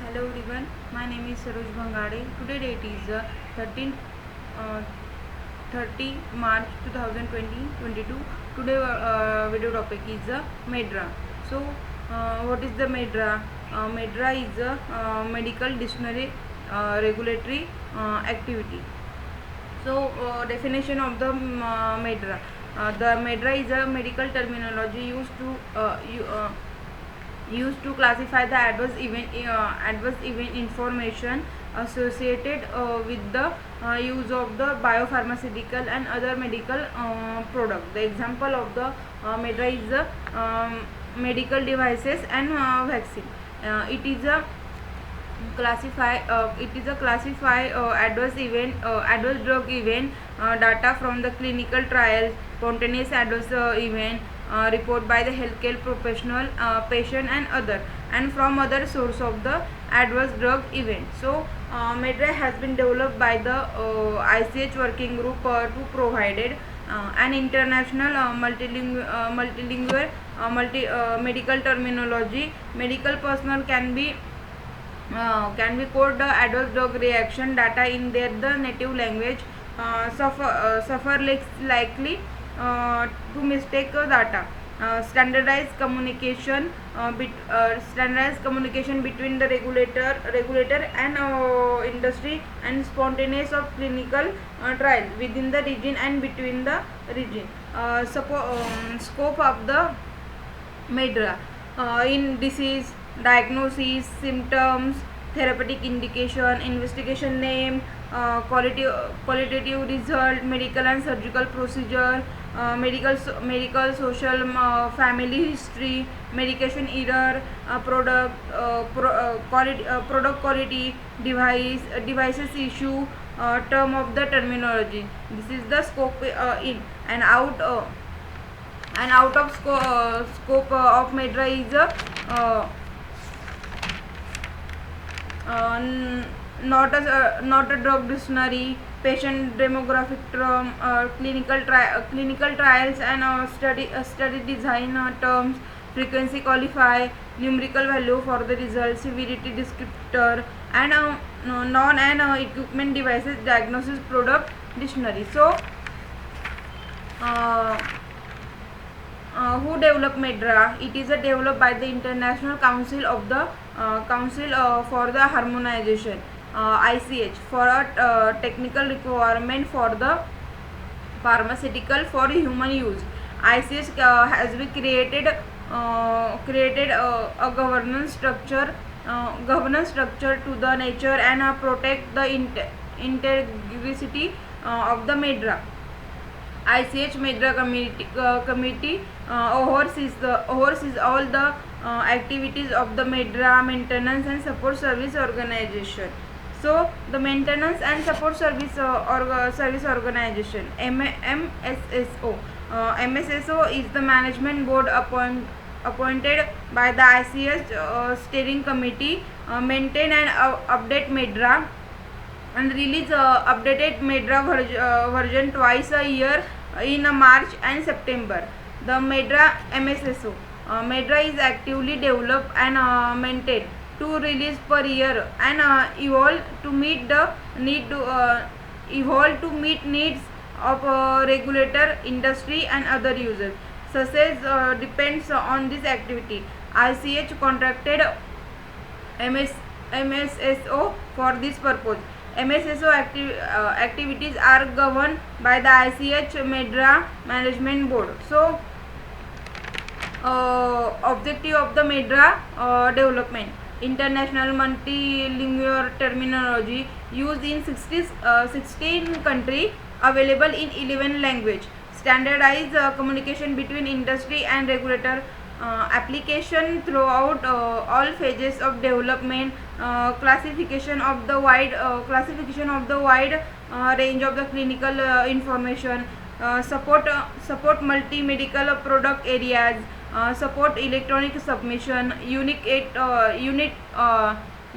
Hello everyone, my name is Saroj Bangade. Today date is 13 uh, 30 March 2022. Today video topic is MedDRA. So what is the MedDRA? MedDRA is a medical dictionary regulatory activity. So definition of the MedDRA. The MedDRA is a medical terminology used to classify the adverse event information associated with the use of the biopharmaceutical and other medical product. The example of the MedDRA is the medical devices and vaccine. It is a classify adverse drug event data from the clinical trials, spontaneous adverse event report by the healthcare professional, patient and from other source of the adverse drug event. So MedDRA has been developed by the ICH working group to provided an international multilingual medical terminology. Medical personnel can be code the adverse drug reaction data in their the native language. Suffer less likely to mistake data. Standardized communication between the regulator and industry, and spontaneous of clinical trials within the region and between the region. Scope of the MedDRA in disease, diagnosis, symptoms, therapeutic indication, investigation name, qualitative result, medical and surgical procedure, medical social family history, medication error, product quality, devices issue, term of the terminology. This is the scope in and out. Out of scope of MedDRA is not a drug dictionary, patient demographic term, clinical trials and study design terms, frequency qualify, numerical value for the result, severity descriptor, and non and equipment devices diagnosis product dictionary. So who developed MedDRA? It is developed by the International Council of the Council for the Harmonization, ICH, for a technical requirement for the pharmaceutical for human use. ICH has been created a governance structure to the nature and protect the integrity of the MedDRA. ICH MedDRA committee oversees all the activities of the MedDRA maintenance and support service organization. So the maintenance and support service service organization, MSSO. MSSO is the management board appointed by the ICH steering committee, maintain and update MedDRA and release updated MedDRA version twice a year in March and September. The MedDRA MSSO. MedDRA is actively developed and maintained to release per year and evolve to meet needs of regulator, industry and other users. Success depends on this activity. ICH contracted MSSO for this purpose. MSSO activities are governed by the ICH MedDRA Management Board. So objective of the MedDRA development: international multilingual terminology used in 16 countries, available in 11 language, standardized communication between industry and regulator, application throughout all phases of development, classification of the wide range of the clinical information, support multi medical product areas, support electronic submission, unique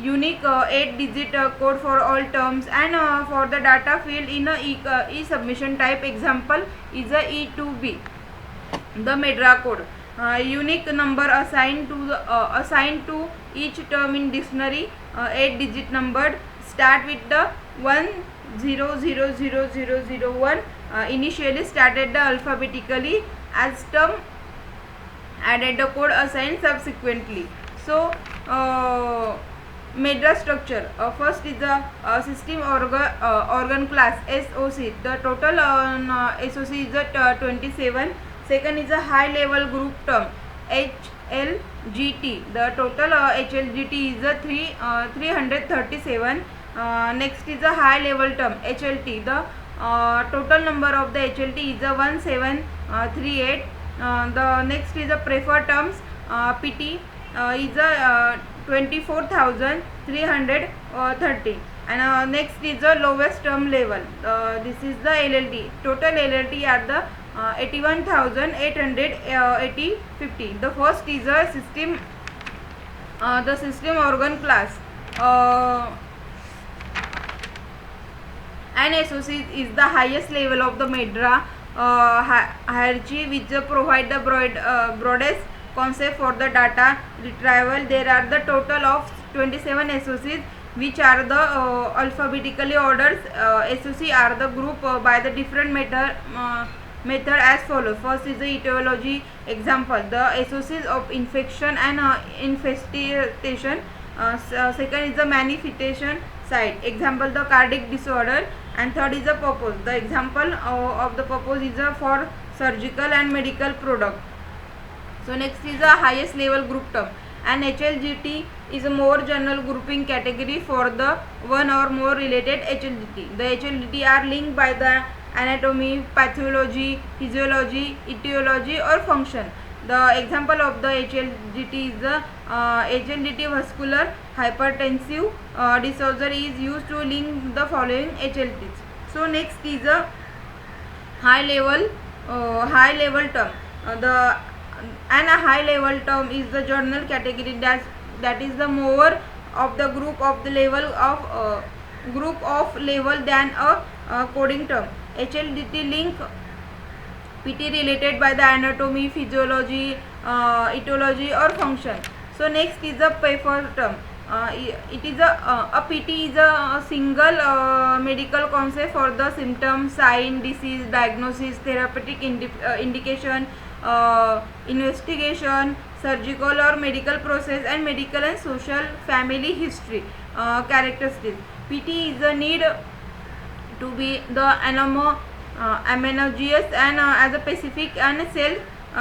8-digit code for all terms, and for the data field in a e-submission type. Example is a E2B. The MedDRA code, unique number assigned to each term in dictionary 8 digit numbered, start with the 10000001. Initially started the alphabetically, as term added the code assigned subsequently. So MedDRA structure. First is the system organ class SOC. The total SOC is 27. Second is a high level group term HLGT. The total HLGT is 337. Next is a high level term HLT. The total number of the HLT is 1738. The next is a preferred terms PT is 24,330, and next is the lowest term level. This is the LLT. Total LLT are the 81,850. The first is a system, the system organ class. An SOC is the highest level of the MedDRA hierarchy, which provide the broadest concept for the data retrieval. There are the total of 27 SOCs, which are the alphabetically ordered. SOC are the group by the different method as follows. First is the etiology. Example, the SOCs of infection and infestation. Second is the manifestation site. Example, the cardiac disorder. And third is the purpose. The example of the purpose is for surgical and medical product. So next is the highest level group term. And HLGT is a more general grouping category for the one or more related HLGT. The HLGT are linked by the anatomy, pathology, physiology, etiology or function. The example of the HLGT is the HLGT vascular hypertensive disorder is used to link the following HLTs. So next is a high level term. A high level term is the journal category that is the more of the group of the level of than a coding term. HLDT link PT related by the anatomy, physiology, etiology or function. So next is a preferred term. It is a PT is a single medical concept for the symptom, sign, disease, diagnosis, therapeutic indication, investigation, surgical or medical process, and medical and social family history characteristics. PT is a need to be the homogeneous and as a specific and self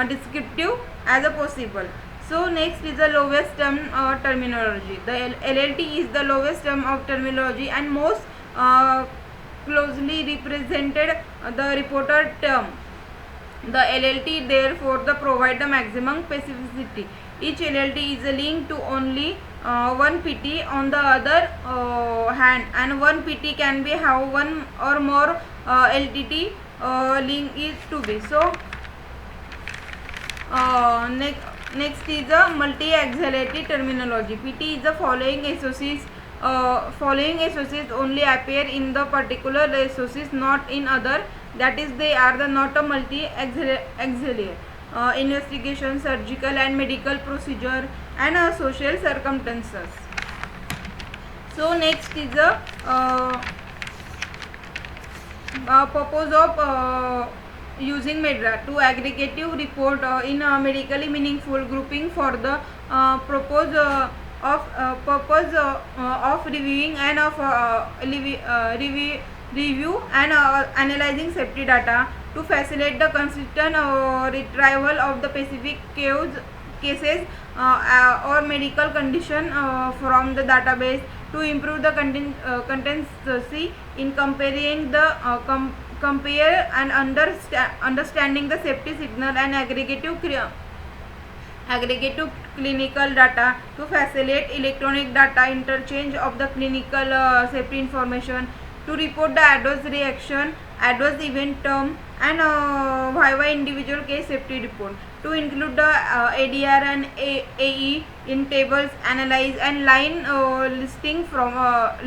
descriptive as a possible. So next is the lowest term terminology. The LLT is the lowest term of terminology and most closely represented the reported term. The LLT therefore provide the maximum specificity. Each LLT is linked to only one PT on the other hand, and one PT can be have one or more LTT link is to be. So next is the multi-auxiliary terminology. PT is the following associates. Following associates only appear in the particular associates, not in other. That is, they are the not a multi-auxiliary. Investigation, surgical and medical procedure, and social circumstances. So next is the purpose of using MedDRA to aggregative report in a medically meaningful grouping for the purpose of reviewing and of review and analyzing safety data to facilitate the consistent retrieval of the specific cases or medical condition from the database, to improve the consistency in comparing the compare and understanding the safety signal and aggregative clinical data, to facilitate electronic data interchange of the clinical safety information, to report the adverse reaction, adverse event term, and viva individual case safety report, to include the ADR and AE in tables, analyze and line listing for a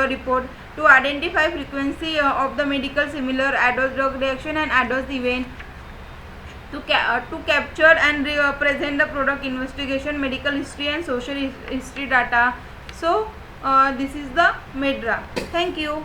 report, to identify frequency of the medical similar adverse drug reaction and adverse event, to capture and present the product investigation, medical history and social history data. So this is the MedDRA. Thank you.